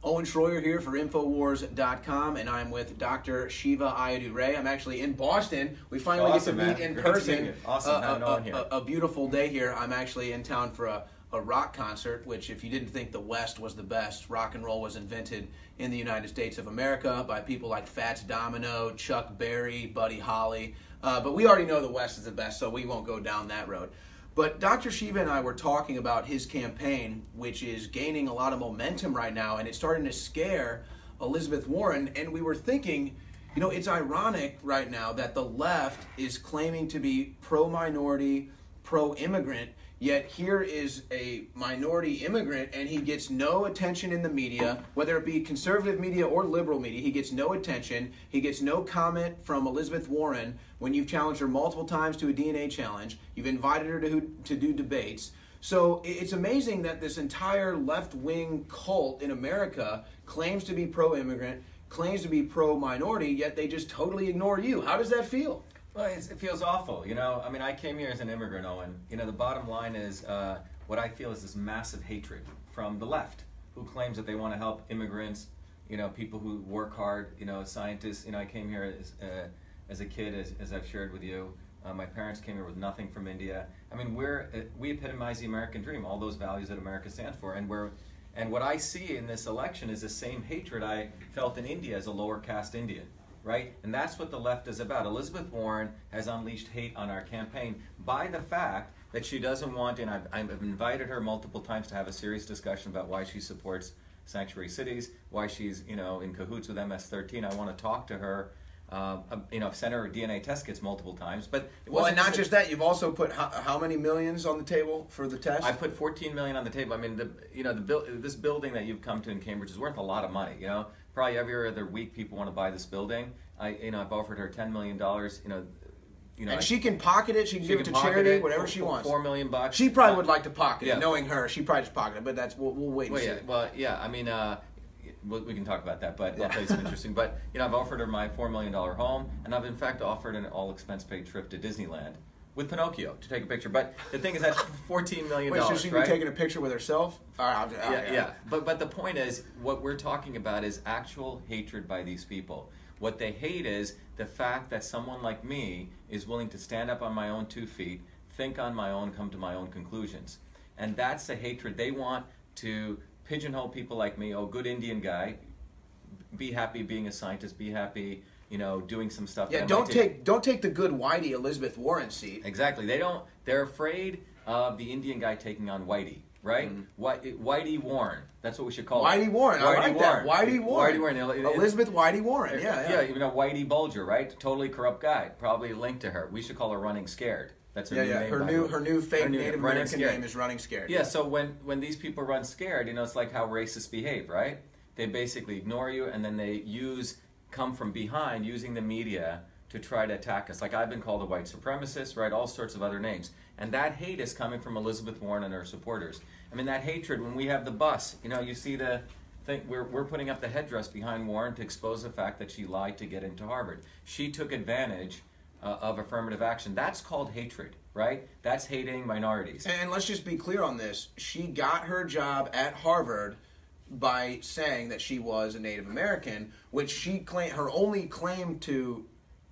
Owen Shroyer here for Infowars.com, and I'm with Dr. Shiva Ayyadurai. I'm actually in Boston. We finally get to meet in person. Awesome having Owen here. A beautiful day here. I'm actually in town for a rock concert, which if you didn't think the West was the best, rock and roll was invented in the United States of America by people like Fats Domino, Chuck Berry, Buddy Holly. But we already know the West is the best, so we won't go down that road. But Dr. Shiva and I were talking about his campaign, which is gaining a lot of momentum right now, and it's starting to scare Elizabeth Warren. And we were thinking, you know, it's ironic right now that the left is claiming to be pro-minority, pro-immigrant, yet here is a minority immigrant and he gets no attention in the media, whether it be conservative media or liberal media. He gets no attention. He gets no comment from Elizabeth Warren when you've challenged her multiple times to a DNA challenge. You've invited her to do debates. So it's amazing that this entire left-wing cult in America claims to be pro-immigrant, claims to be pro-minority, yet they just totally ignore you. How does that feel? Well, it feels awful, you know. I mean, I came here as an immigrant, Owen. You know, the bottom line is what I feel is this massive hatred from the left, who claims that they want to help immigrants, you know, people who work hard, you know, scientists. You know, I came here as a kid, as I've shared with you. My parents came here with nothing from India. I mean, we epitomize the American dream, all those values that America stands for, and what I see in this election is the same hatred I felt in India as a lower caste Indian. Right? And that's what the left is about. Elizabeth Warren has unleashed hate on our campaign by the fact that she doesn't want, and I've invited her multiple times to have a serious discussion about why she supports sanctuary cities, why she's, you know, in cahoots with MS-13. I want to talk to her. You know, I've sent her DNA test kits multiple times, but well, and not just that, you've also put how many millions on the table for the test? I put 14 million on the table. I mean, this building that you've come to in Cambridge is worth a lot of money. You know, probably every other week people want to buy this building. I've offered her $10 million. And she can pocket it. She can give it to charity, whatever she wants. $4 million. She probably would like to pocket it. Knowing her, she probably just pocket it. But that's we'll wait and see. Yeah. I mean. We can talk about that, but I'll tell you something interesting. But you know, I've offered her my $4 million home, and I've in fact offered an all-expense-paid trip to Disneyland with Pinocchio to take a picture. But the thing is, that's $14 million. Wait, so she'd be taking a picture with herself? Yeah. But the point is, what we're talking about is actual hatred by these people. What they hate is the fact that someone like me is willing to stand up on my own 2 feet, think on my own, come to my own conclusions, and that's the hatred they want to pigeonhole people like me. Oh, good Indian guy, be happy being a scientist, be happy, you know, doing some stuff. Yeah, don't take the good whitey Elizabeth Warren seat. Exactly. They're afraid of the Indian guy taking on whitey, right? Whitey Warren. That's what we should call it. Whitey Warren. I like that. Whitey Warren. Elizabeth Whitey Warren. Yeah, you know, Whitey Bulger, right? Totally corrupt guy. Probably linked to her. We should call her Running Scared. That's her new name. Her new fake Native American name is Running Scared. Yeah, so when these people run scared, you know, it's like how racists behave, right? They basically ignore you, and then they come from behind, using the media to try to attack us. Like I've been called a white supremacist, right? All sorts of other names. And that hate is coming from Elizabeth Warren and her supporters. I mean, that hatred, when we have the bus, you know, you see the thing, we're putting up the headdress behind Warren to expose the fact that she lied to get into Harvard. She took advantage of affirmative action. That's called hatred, right? That's hating minorities. And let's just be clear on this. She got her job at Harvard by saying that she was a Native American, which she claimed, her only claim to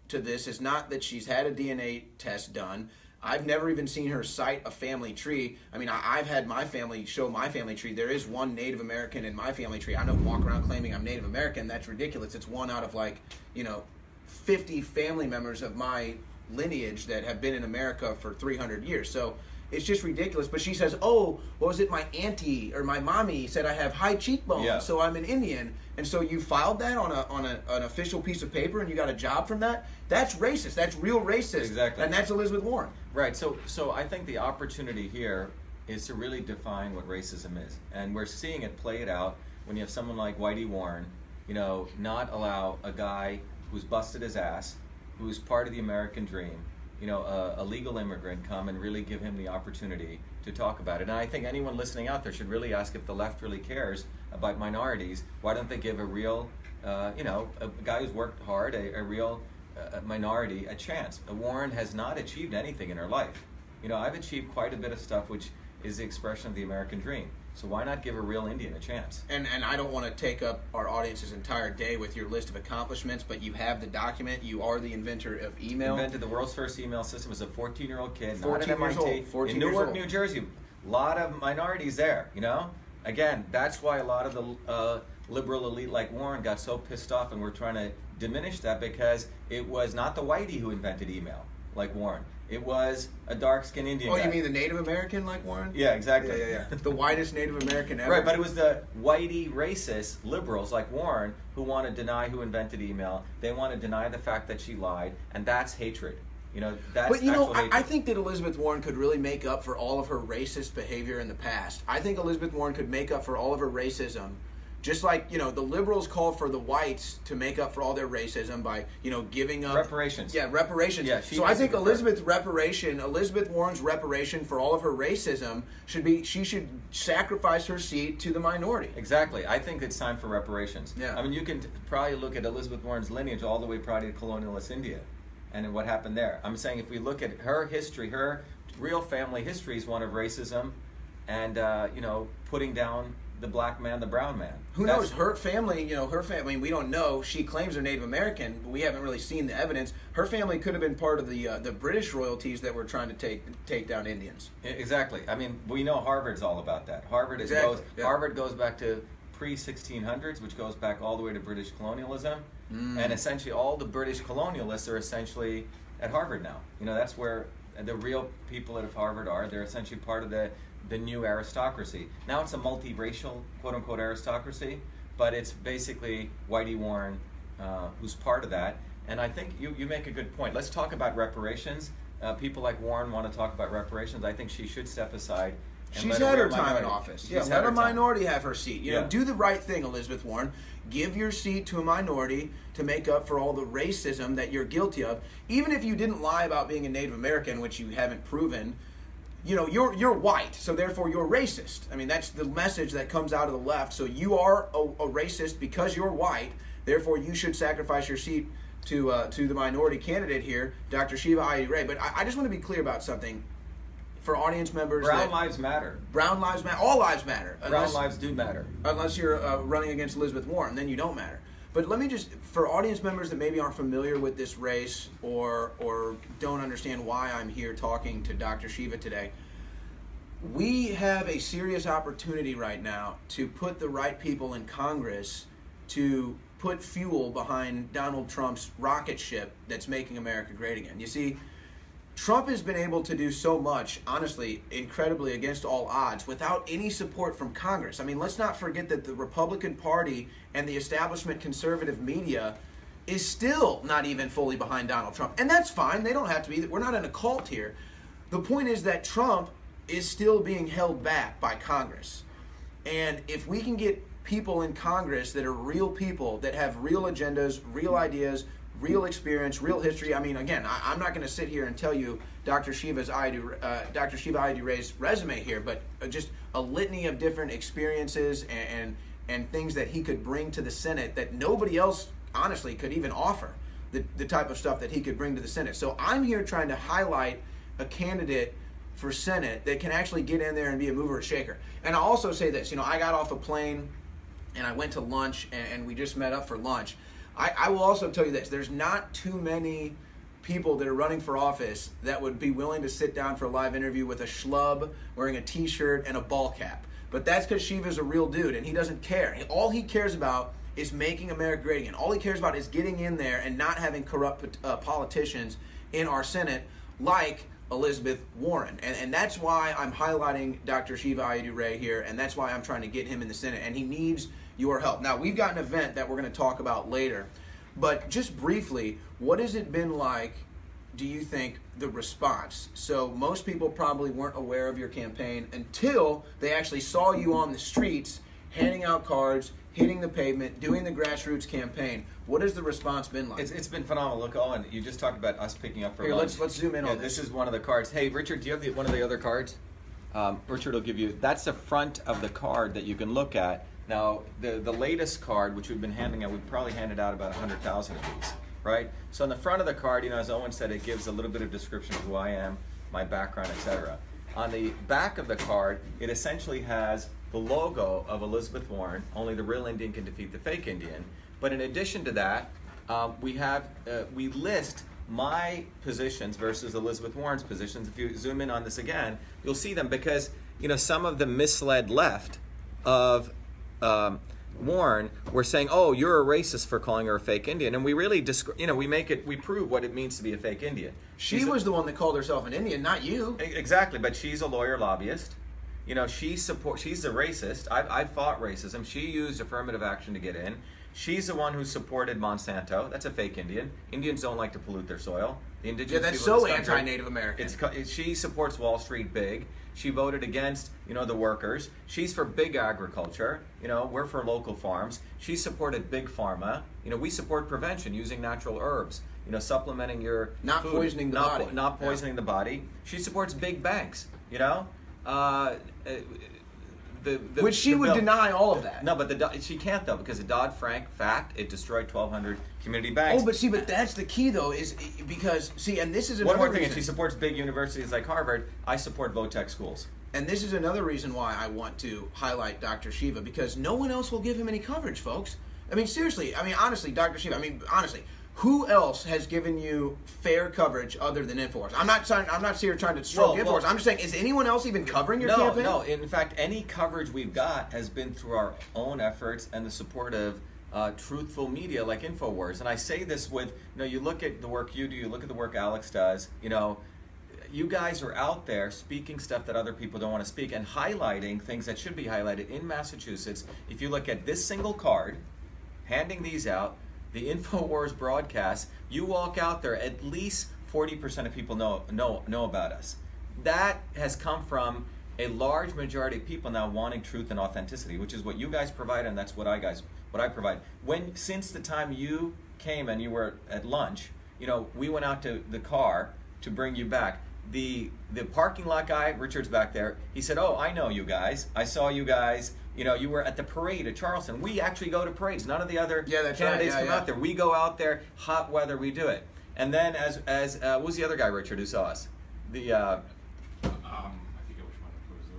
this is not that she's had a DNA test done. I've never even seen her cite a family tree. I mean, I've had my family show my family tree. There is one Native American in my family tree. I don't walk around claiming I'm Native American. That's ridiculous. It's one out of, like, you know, 50 family members of my lineage that have been in America for 300 years. So it's just ridiculous. But she says, oh, what was it? My auntie or my mommy said I have high cheekbones, so I'm an Indian. And so you filed that on an official piece of paper and you got a job from that? That's racist. That's real racist. Exactly. And that's Elizabeth Warren. Right. So I think the opportunity here is to really define what racism is. And we're seeing it play it out when you have someone like Whitey Warren, you know, not allow a guy who's busted his ass, who's part of the American dream, you know, a legal immigrant, come and really give him the opportunity to talk about it. And I think anyone listening out there should really ask, if the left really cares about minorities, why don't they give a real, you know, a guy who's worked hard, a real minority a chance? Warren has not achieved anything in her life. You know, I've achieved quite a bit of stuff which is the expression of the American dream. So why not give a real Indian a chance? And I don't want to take up our audience's entire day with your list of accomplishments, but you have the document. You are the inventor of email. Invented the world's first email system as a 14-year-old kid, 14 not at years MIT, old, 14 in years Newark, old. New Jersey. A lot of minorities there, you know? Again, that's why a lot of the liberal elite like Warren got so pissed off, and we're trying to diminish that, because it was not the whitey who invented email like Warren. It was a dark-skinned Indian guy. You mean the Native American like Warren? Yeah, exactly. Yeah. The whitest Native American ever. Right, but it was the whitey racist liberals like Warren who want to deny who invented email. They want to deny the fact that she lied, and that's hatred. You know, that's But you know, actual hatred. I think that Elizabeth Warren could really make up for all of her racist behavior in the past. I think Elizabeth Warren could make up for all of her racism. Just like, you know, the liberals call for the whites to make up for all their racism by, you know, giving up reparations. Yeah, reparations. Yeah, so I think Elizabeth Warren's reparation for all of her racism should be she should sacrifice her seat to the minority. Exactly. I think it's time for reparations. Yeah. I mean, you can probably look at Elizabeth Warren's lineage all the way probably to colonialist India and what happened there. I'm saying if we look at her history, her real family history is one of racism and, you know, putting down the black man, the brown man. Who knows? Her family, you know, we don't know. She claims they're Native American, but we haven't really seen the evidence. Her family could have been part of the British royalties that were trying to take down Indians. Exactly. I mean, we know Harvard's all about that. Harvard goes back to pre-1600s, which goes back all the way to British colonialism. And essentially all the British colonialists are essentially at Harvard now. You know, that's where the real people at Harvard are. They're essentially part of the new aristocracy. Now it's a multiracial, quote-unquote, aristocracy, but it's basically Whitey Warren who's part of that. And I think you make a good point. Let's talk about reparations. People like Warren want to talk about reparations. I think she should step aside. She's had her time in office. Yeah, let a minority have her seat. You know, do the right thing, Elizabeth Warren. Give your seat to a minority to make up for all the racism that you're guilty of. Even if you didn't lie about being a Native American, which you haven't proven, you know, you're white, so therefore you're racist. I mean, that's the message that comes out of the left. So you are a racist because you're white. Therefore, you should sacrifice your seat to the minority candidate here, Dr. Shiva Ayyadurai. But I just want to be clear about something. For audience members, Brown lives matter. Brown lives matter. All lives matter. Brown lives do matter. Unless you're running against Elizabeth Warren, then you don't matter. But let me just, for audience members that maybe aren't familiar with this race or don't understand why I'm here talking to Dr. Shiva today, we have a serious opportunity right now to put the right people in Congress to put fuel behind Donald Trump's rocket ship that's making America great again. You see, Trump has been able to do so much, honestly, incredibly against all odds, without any support from Congress. I mean, let's not forget that the Republican Party and the establishment conservative media is still not even fully behind Donald Trump. And that's fine. They don't have to be. We're not in a cult here. The point is that Trump is still being held back by Congress. And if we can get people in Congress that are real people, that have real agendas, real ideas, real experience, real history. I mean, again, I'm not going to sit here and tell you Dr. Shiva Ayyadurai's resume here, but just a litany of different experiences and things that he could bring to the Senate that nobody else, honestly, could even offer, the type of stuff that he could bring to the Senate. So I'm here trying to highlight a candidate for Senate that can actually get in there and be a mover and shaker. And I'll also say this, you know, I got off a plane and I went to lunch and we just met up for lunch. I will also tell you this, there's not too many people that are running for office that would be willing to sit down for a live interview with a schlub wearing a t-shirt and a ball cap. But that's because Shiva's a real dude and he doesn't care. All he cares about is making America great again. All he cares about is getting in there and not having corrupt politicians in our Senate like Elizabeth Warren. And that's why I'm highlighting Dr. Shiva Ayyadurai here, and that's why I'm trying to get him in the Senate. And he needs your help. Now, we've got an event that we're going to talk about later, but just briefly, what has it been like, do you think, the response? So most people probably weren't aware of your campaign until they actually saw you on the streets, handing out cards, hitting the pavement, doing the grassroots campaign. What has the response been like? It's been phenomenal. Look, Owen, you just talked about us picking up for lunch. Let's zoom in on this. This is one of the cards. Hey, Richard, do you have one of the other cards? Richard will give you, that's the front of the card that you can look at. Now, the latest card, which we've been handing out, we've probably handed out about 100,000 of these, right? So on the front of the card, you know, as Owen said, it gives a little bit of description of who I am, my background, etc. on the back of the card, it essentially has the logo of Elizabeth Warren. Only the real Indian can defeat the fake Indian. But in addition to that, we list my positions versus Elizabeth Warren's positions. If you zoom in on this again, you'll see them, because some of the misled left of Warren were saying, "Oh, you're a racist for calling her a fake Indian," and we really we prove what it means to be a fake Indian. She was the one that called herself an Indian, not you. Exactly, but she's a lawyer lobbyist. She's a racist. I fought racism. She used affirmative action to get in. She's the one who supported Monsanto. That's a fake Indian. Indians don't like to pollute their soil. The indigenous that's people so of this country, anti-Native American. She supports Wall Street big. She voted against, the workers. She's for big agriculture. We're for local farms. She supported big pharma. We support prevention using natural herbs. Supplementing your not food, poisoning the body. Not poisoning the body. She supports big banks. Which she would deny all of that. No, but she can't, though, because the Dodd-Frank fact, it destroyed 1,200 community banks. But that's the key, though, is because, and this is another one more thing, reason. and she supports big universities like Harvard. I support Votech schools. And this is another reason why I want to highlight Dr. Shiva, because no one else will give him any coverage, folks. Seriously, honestly, Dr. Shiva, honestly, who else has given you fair coverage other than Infowars? I'm not here trying to stroke Infowars. I'm just saying, is anyone else even covering your campaign? No. In fact, any coverage we've got has been through our own efforts and the support of truthful media like Infowars. And I say this with, you look at the work you do, you look at the work Alex does, you guys are out there speaking stuff that other people don't want to speak and highlighting things that should be highlighted. In Massachusetts, if you look at this single card, handing these out, the Infowars broadcast, you walk out there, at least 40% of people know about us. That has come from a large majority of people now wanting truth and authenticity, which is what you guys provide, and that's what I provide. Since the time you came and you were at lunch, we went out to the car to bring you back. The parking lot guy, Richard's back there, he said, "Oh, I know you guys. I saw you guys. You were at the parade at Charleston." We actually go to parades. None of the other candidates come out there. We go out there, hot weather, we do it. And then what was the other guy, Richard, who saw us? I forget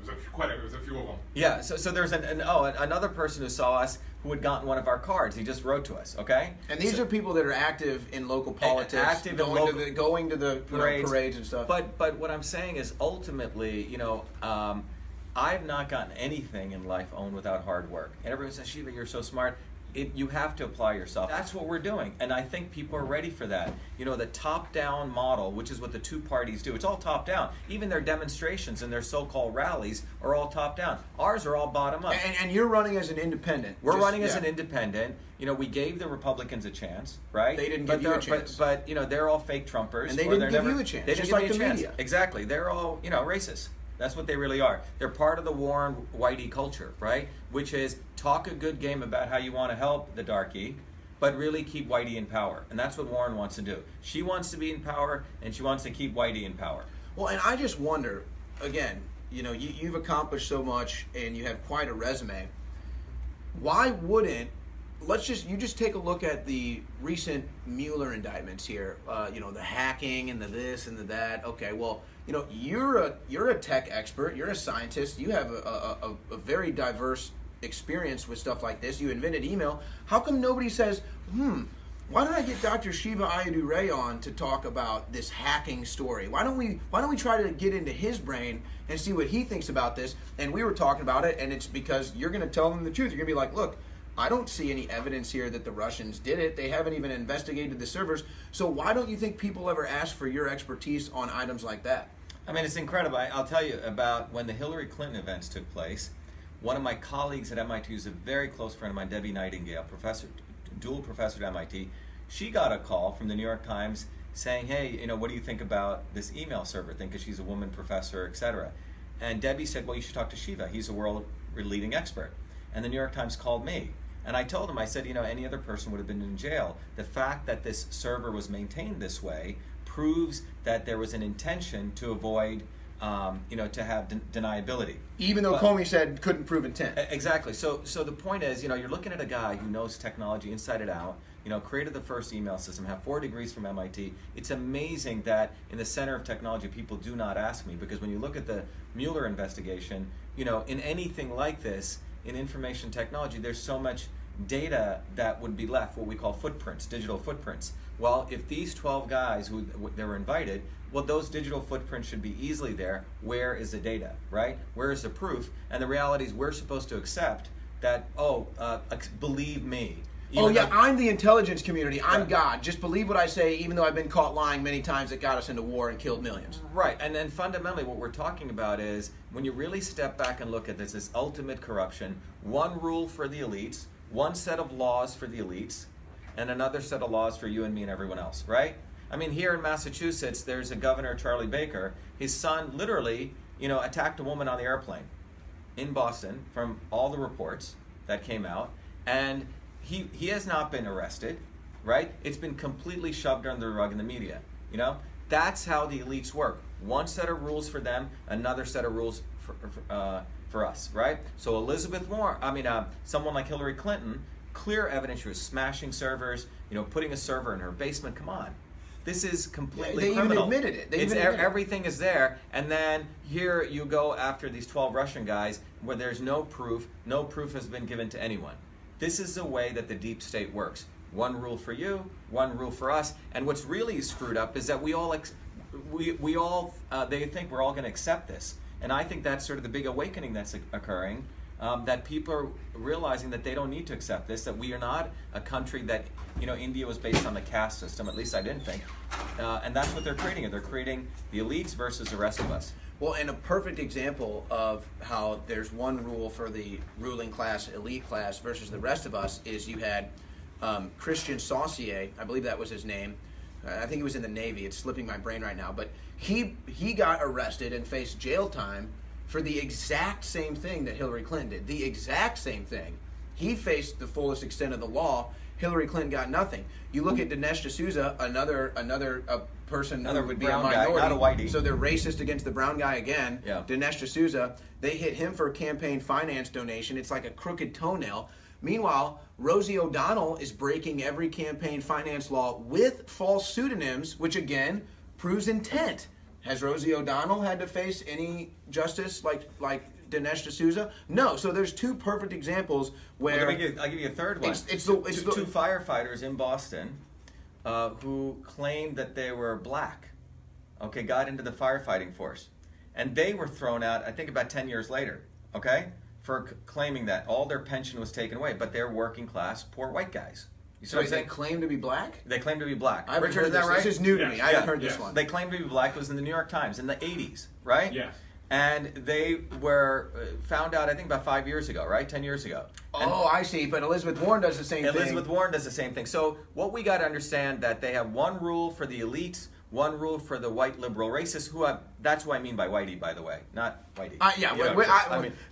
which one it was. It was a few of them. Yeah, so there's another person who saw us who had gotten one of our cards. He just wrote to us, okay? And these are people that are active in local politics, going to the parades and stuff. But what I'm saying is, ultimately, I've not gotten anything in life owned without hard work. And everyone says, "Shiva, you're so smart." You have to apply yourself. That's what we're doing. And I think people are ready for that. The top-down model, which is what the two parties do. It's all top-down. Even their demonstrations and their so-called rallies are all top-down. Ours are all bottom-up. And you're running as an independent. We're running as an independent. We gave the Republicans a chance, right? They didn't give you a chance. But they're all fake Trumpers. And they didn't give you a chance. They didn't give me a chance. Media. Exactly. They're all, racist. That's what they really are. They're part of the Warren Whitey culture, right? Which is talk a good game about how you want to help the darkie, but really keep Whitey in power. And that's what Warren wants to do. She wants to be in power, and she wants to keep Whitey in power. Well, and I just wonder, again, you've accomplished so much, and you have quite a resume. Why wouldn't you just take a look at the recent Mueller indictments here? The hacking and the this and the that. Okay, well, you're a tech expert. You're a scientist. You have a very diverse experience with stuff like this. You invented email. How come nobody says, why don't I get Dr. Shiva Ayyadurai on to talk about this hacking story? Why don't we try to get into his brain and see what he thinks about this? And we were talking about it, and it's because you're going to tell them the truth. You're going to be like, look, I don't see any evidence here that the Russians did it. They haven't even investigated the servers. So why don't you think people ever ask for your expertise on items like that? It's incredible. I'll tell you about when the Hillary Clinton events took place. One of my colleagues at MIT, who's a very close friend of mine, Debbie Nightingale, dual professor at MIT, she got a call from the New York Times saying, "Hey, what do you think about this email server thing?" Because she's a woman professor, etc. And Debbie said, "Well, you should talk to Shiva. He's a world leading expert." And the New York Times called me. And I told him, I said, any other person would have been in jail. The fact that this server was maintained this way proves that there was an intention to avoid to have deniability. Even though Comey said couldn't prove intent. Exactly. So the point is, you're looking at a guy who knows technology inside and out, created the first email system, have 4 degrees from MIT. It's amazing that in the center of technology, people do not ask me, because when you look at the Mueller investigation, in anything like this, in information technology, there's so much data that would be left, what we call footprints, digital footprints. Well, if these 12 guys they were invited, well, those digital footprints should be easily there. Where is the data, right? Where is the proof? And the reality is we're supposed to accept that, believe me. I'm the intelligence community. I'm Right. God. Just believe what I say, even though I've been caught lying many times that got us into war and killed millions. Right, and then fundamentally what we're talking about is when you really step back and look at this ultimate corruption, one rule for the elites, one set of laws for the elites, and another set of laws for you and me and everyone else, right? I mean, here in Massachusetts, there's a governor, Charlie Baker. His son literally, attacked a woman on the airplane in Boston from all the reports that came out, and he has not been arrested, right? It's been completely shoved under the rug in the media, That's how the elites work. One set of rules for them, another set of rules for us, right? So Elizabeth Warren, someone like Hillary Clinton, clear evidence she was smashing servers, putting a server in her basement. Come on. This is completely criminal. Even admitted it. Everything is there, and then here you go after these 12 Russian guys where there's no proof has been given to anyone. This is the way that the deep state works. One rule for you, one rule for us, and what's really screwed up is that they think we're all going to accept this, and I think that's sort of the big awakening that's occurring. That people are realizing that they don't need to accept this, that we are not a country that, India was based on the caste system, at least I didn't think. And that's what they're creating. They're creating the elites versus the rest of us. Well, and a perfect example of how there's one rule for the ruling class, elite class, versus the rest of us is you had Christian Saucier, I believe that was his name. I think he was in the Navy. It's slipping my brain right now. But he got arrested and faced jail time for the exact same thing that Hillary Clinton did. The exact same thing. He faced the fullest extent of the law. Hillary Clinton got nothing. You look at Dinesh D'Souza, another person who would be a minority. Guy, not a whitey. So they're racist against the brown guy again. Yeah. Dinesh D'Souza, they hit him for a campaign finance donation. It's like a crooked toenail. Meanwhile, Rosie O'Donnell is breaking every campaign finance law with false pseudonyms, which again proves intent. Has Rosie O'Donnell had to face any justice like Dinesh D'Souza? No. So there's two perfect examples where... I'll give you a third one. Two firefighters in Boston who claimed that they were black, got into the firefighting force. And they were thrown out, I think, about 10 years later, for claiming that all their pension was taken away, but they're working class, poor white guys. You see what I'm saying? They claim to be black? They claim to be black. Richard, is that right? This is new to me. I haven't heard this one. They claim to be black. It was in the New York Times in the 80s, right? Yes. And they were found out, I think, about 5 years ago, right? 10 years ago. I see. But Elizabeth Warren does the same thing. Elizabeth Warren does the same thing. So what we got to understand that they have one rule for the elites, one rule for the white liberal racists, that's who I mean by whitey, by the way, not whitey.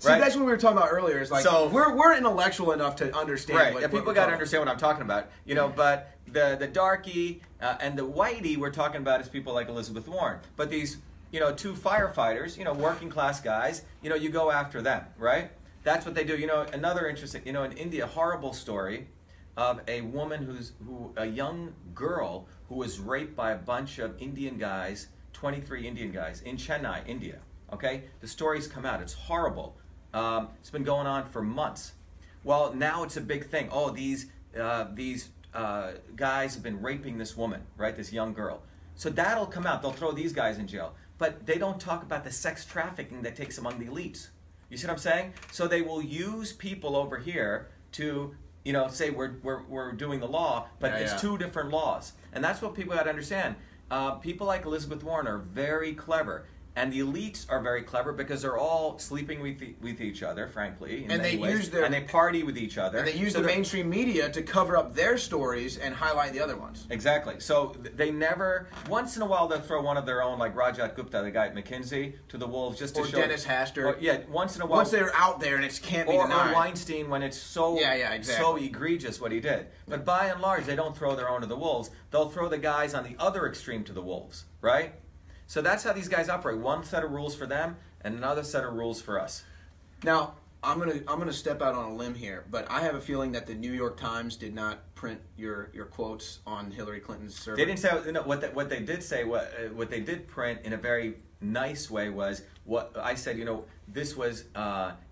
That's what we were talking about earlier. Is like, so, we're intellectual enough to understand. Right, people got to understand what I'm talking about. But the darky and the whitey we're talking about is people like Elizabeth Warren. But these, two firefighters, working class guys, you go after them, right? That's what they do. Another interesting, in India, horrible story of a woman a young girl who was raped by a bunch of Indian guys, 23 Indian guys in Chennai, India. The stories come out. It's horrible. It's been going on for months. Well, now it's a big thing. Oh, these guys have been raping this woman, right? This young girl. So that'll come out. They'll throw these guys in jail. But they don't talk about the sex trafficking that takes among the elites. You see what I'm saying? So they will use people over here to say we're doing the law, but it's two different laws. And that's what people got to understand. People like Elizabeth Warren are very clever. And the elites are very clever because they're all sleeping with each other, frankly. And they and they party with each other. And they use the mainstream media to cover up their stories and highlight the other ones. Exactly. So they never, once in a while they'll throw one of their own, like Rajat Gupta, the guy at McKinsey, to the wolves just to show. Or Dennis Hastert. Once in a while. Once they're out there and it can't be denied. Or Weinstein when it's so egregious what he did. But by and large, they don't throw their own to the wolves. They'll throw the guys on the other extreme to the wolves, right? So that's how these guys operate. One set of rules for them and another set of rules for us. Now, I'm gonna step out on a limb here, but I have a feeling that the New York Times did not print your quotes on Hillary Clinton's server. They didn't say what they did say. What they did print in a very nice way was what I said. This was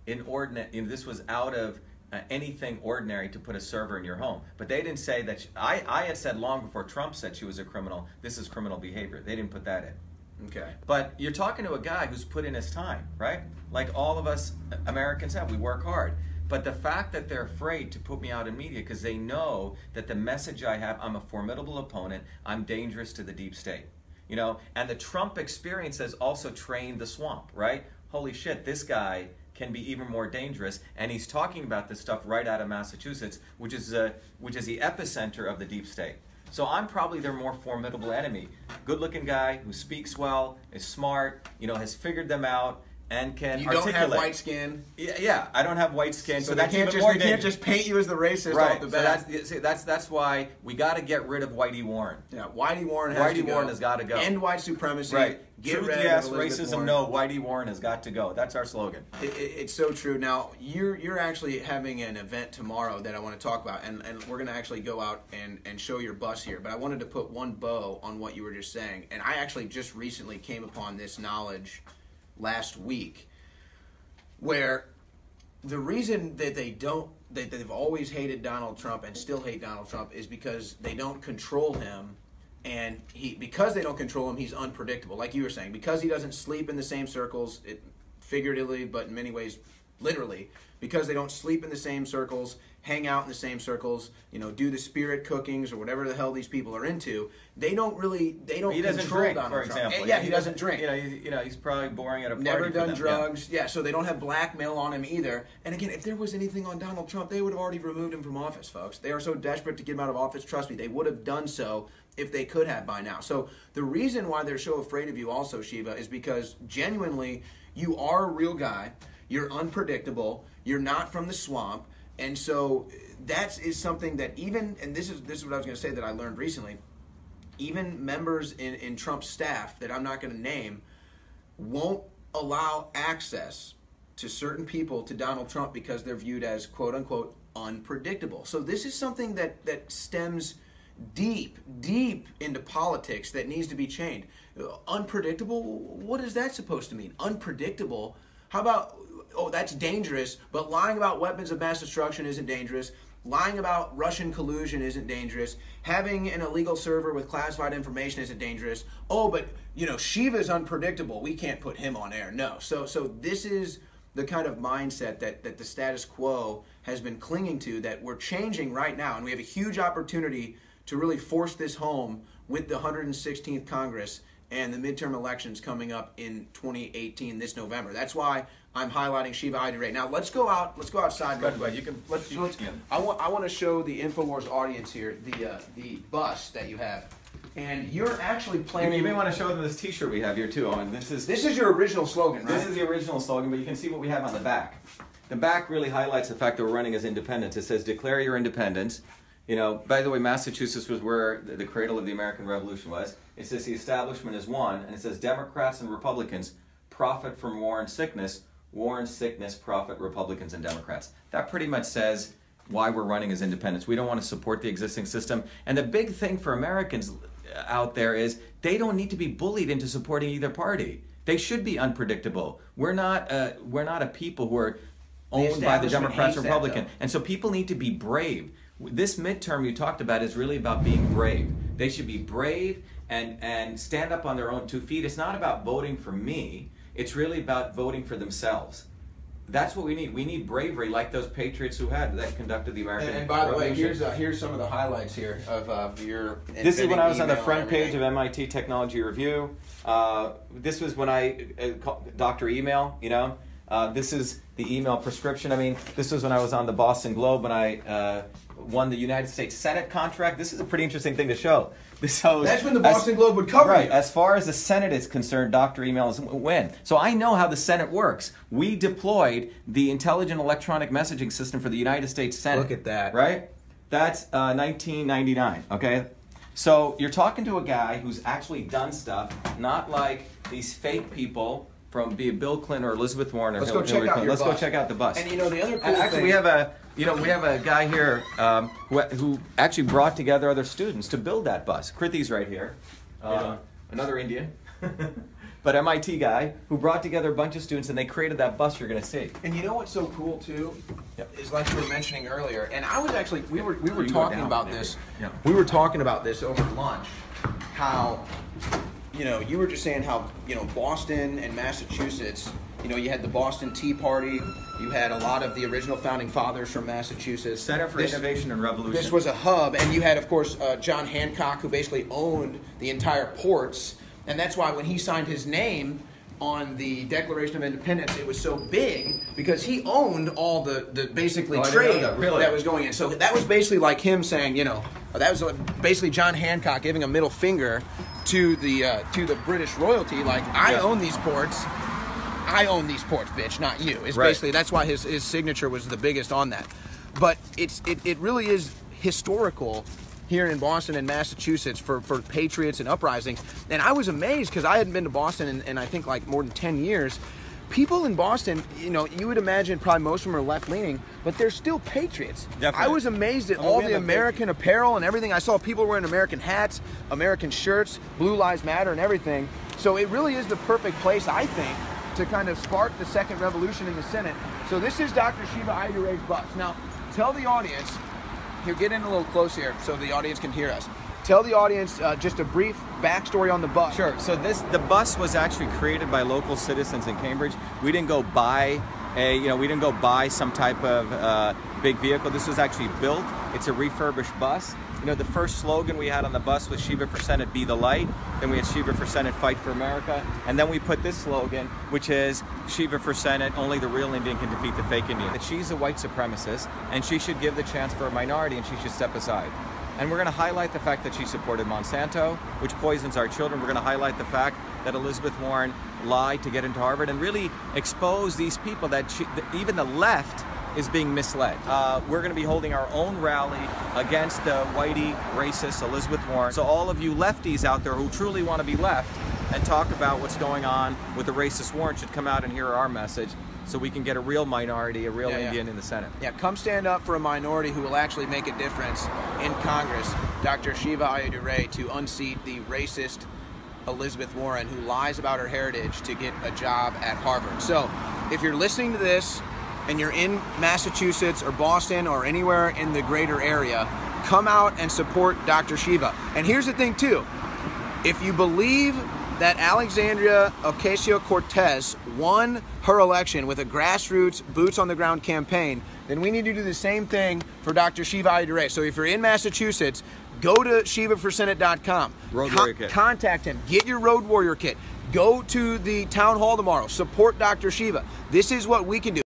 inordinate. This was out of anything ordinary to put a server in your home. But they didn't say that. I had said long before Trump said she was a criminal. This is criminal behavior. They didn't put that in. Okay. But you're talking to a guy who's put in his time, right? Like all of us Americans have. We work hard. But the fact that they're afraid to put me out in media because they know that the message I have, I'm a formidable opponent, I'm dangerous to the deep state. And the Trump experience has also trained the swamp, right? Holy shit, this guy can be even more dangerous, and he's talking about this stuff right out of Massachusetts, which is the epicenter of the deep state. So I'm probably their more formidable enemy. Good-looking guy who speaks well, is smart, has figured them out, and can articulate. You don't have white skin. Yeah, I don't have white skin, so they that's can't even more they can't just paint you as the racist off the bat. So that's why we got to get rid of Whitey Warren. Yeah, Whitey Warren has got to go. End white supremacy. Right. Get Truth, rid yes. of Elizabeth Racism, Warren. no. Whitey Warren has got to go. That's our slogan. It's so true. Now, you're actually having an event tomorrow that I want to talk about, and we're going to actually go out and show your bus here. But I wanted to put one bow on what you were just saying. And I actually just recently came upon this knowledge last week, where the reason that they've always hated Donald Trump and still hate Donald Trump is because they don't control him. And because they don't control him, he's unpredictable. Like you were saying, because he doesn't sleep in the same circles, figuratively, but in many ways, literally, because they don't sleep in the same circles, hang out in the same circles, do the spirit cookings or whatever the hell these people are into. They don't He doesn't control drink, Donald for Trump. example. Yeah, he doesn't drink. He's probably boring at a party. Never done for them. drugs. Yeah, so they don't have blackmail on him either. And again, if there was anything on Donald Trump, they would have already removed him from office, folks. They are so desperate to get him out of office. Trust me, they would have done so if they could have by now. So the reason why they're so afraid of you also, Shiva, is because genuinely you are a real guy. You're unpredictable. You're not from the swamp. And so that is something that even, and this is what I was going to say that I learned recently, even members in Trump's staff that I'm not going to name won't allow access to certain people to Donald Trump because they're viewed as quote unquote unpredictable. So this is something that stems deep into politics that needs to be changed. Unpredictable, what is that supposed to mean? Unpredictable? How about, that's dangerous, but lying about weapons of mass destruction isn't dangerous. Lying about Russian collusion isn't dangerous. Having an illegal server with classified information isn't dangerous. But Shiva's unpredictable. We can't put him on air. No. So this is the kind of mindset that the status quo has been clinging to, that we're changing right now, and we have a huge opportunity to really force this home with the 116th Congress and the midterm elections coming up in 2018 this November. That's why I'm highlighting Shiva Ayyadurai. Now let's go outside. You can. I want to show the Infowars audience here the bus that you have, and you're actually planning. You may want to show them this T-shirt we have here too, Owen. This is your original slogan, right? This is the original slogan, but you can see what we have on the back. The back really highlights the fact that we're running as independents. It says, "Declare your independence." By the way, Massachusetts was where the cradle of the American Revolution was. It says the establishment is one, and it says Democrats and Republicans profit from war and sickness. War and sickness profit Republicans and Democrats. That pretty much says why we're running as independents. We don't want to support the existing system. And the big thing for Americans out there is they don't need to be bullied into supporting either party. They should be unpredictable. We're not a people who are owned by the Democrats or Republican. And so people need to be brave. This midterm you talked about is really about being brave. They should be brave and stand up on their own 2 feet. It's not about voting for me. It's really about voting for themselves. That's what we need. We need bravery, like those patriots that conducted the American And by the way, Revolution. here's some of the highlights here of your. This is when I was on the front page of MIT Technology Review. This was when I Dr. Email. This is the email prescription. I mean, this was when I was on the Boston Globe when I won the United States Senate contract. This is a pretty interesting thing to show. That's when the Boston Globe would cover right, you. As far as the Senate is concerned, Dr. Email is win. So I know how the Senate works. We deployed the Intelligent Electronic Messaging System for the United States Senate. Look at that. Right? That's 1999, okay? So you're talking to a guy who's actually done stuff, not like these fake people from be it Bill Clinton or Elizabeth Warren or Hillary Clinton. Let's go check out the bus. And you know the other cool and actually, thing, we have a guy here who actually brought together other students to build that bus. Krithi's right here, another Indian, but MIT guy who brought together a bunch of students and they created that bus you're going to see. And you know what's so cool too, is like you were mentioning earlier, and I was actually we were You talking go down, about maybe. this. Yeah. We were talking about this over lunch, how you were just saying how Boston and Massachusetts. You had the Boston Tea Party. You had a lot of the original founding fathers from Massachusetts. Center for Innovation and Revolution. This was a hub, and you had, of course, John Hancock, who basically owned the entire ports, and that's why when he signed his name on the Declaration of Independence, it was so big because he owned all the basically trade that was going in. So that was basically like him saying, that was basically John Hancock giving a middle finger to the British royalty, like I own these ports. I own these ports, bitch, not you. It's basically, that's why his signature was the biggest on that. But it really is historical here in Boston and Massachusetts for patriots and uprising. And I was amazed because I hadn't been to Boston in I think like more than 10 years. People in Boston, you would imagine probably most of them are left-leaning, but they're still patriots. Definitely. I was amazed at all the American apparel and everything. I saw people wearing American hats, American shirts, Blue Lives Matter and everything. So it really is the perfect place, I think, to kind of spark the second revolution in the Senate. So this is Dr. Shiva Ayyadurai's bus. Now, tell the audience, here, get in a little close here so the audience can hear us. Tell the audience just a brief backstory on the bus. Sure. So the bus was actually created by local citizens in Cambridge. We didn't go buy some type of big vehicle. This was actually built. It's a refurbished bus. The first slogan we had on the bus was Shiva for Senate, be the light. Then we had Shiva for Senate, fight for America. And then we put this slogan, which is Shiva for Senate, only the real Indian can defeat the fake Indian. That she's a white supremacist and she should give the chance for a minority and she should step aside. And we're going to highlight the fact that she supported Monsanto, which poisons our children. We're going to highlight the fact that Elizabeth Warren lied to get into Harvard and really expose these people that even the left is being misled. We're going to be holding our own rally against the whitey racist Elizabeth Warren. So all of you lefties out there who truly want to be left and talk about what's going on with the racist Warren should come out and hear our message so we can get a real minority, a real Indian in the Senate. Yeah, come stand up for a minority who will actually make a difference in Congress. Dr. Shiva Ayyadurai to unseat the racist Elizabeth Warren who lies about her heritage to get a job at Harvard. So if you're listening to this and you're in Massachusetts or Boston or anywhere in the greater area, come out and support Dr. Shiva. And here's the thing too, if you believe that Alexandria Ocasio-Cortez won her election with a grassroots, boots-on-the-ground campaign, then we need to do the same thing for Dr. Shiva Ayyadurai. So if you're in Massachusetts, go to shivaforsenate.com. Road Warrior Kit. Contact him. Get your Road Warrior Kit. Go to the town hall tomorrow. Support Dr. Shiva. This is what we can do.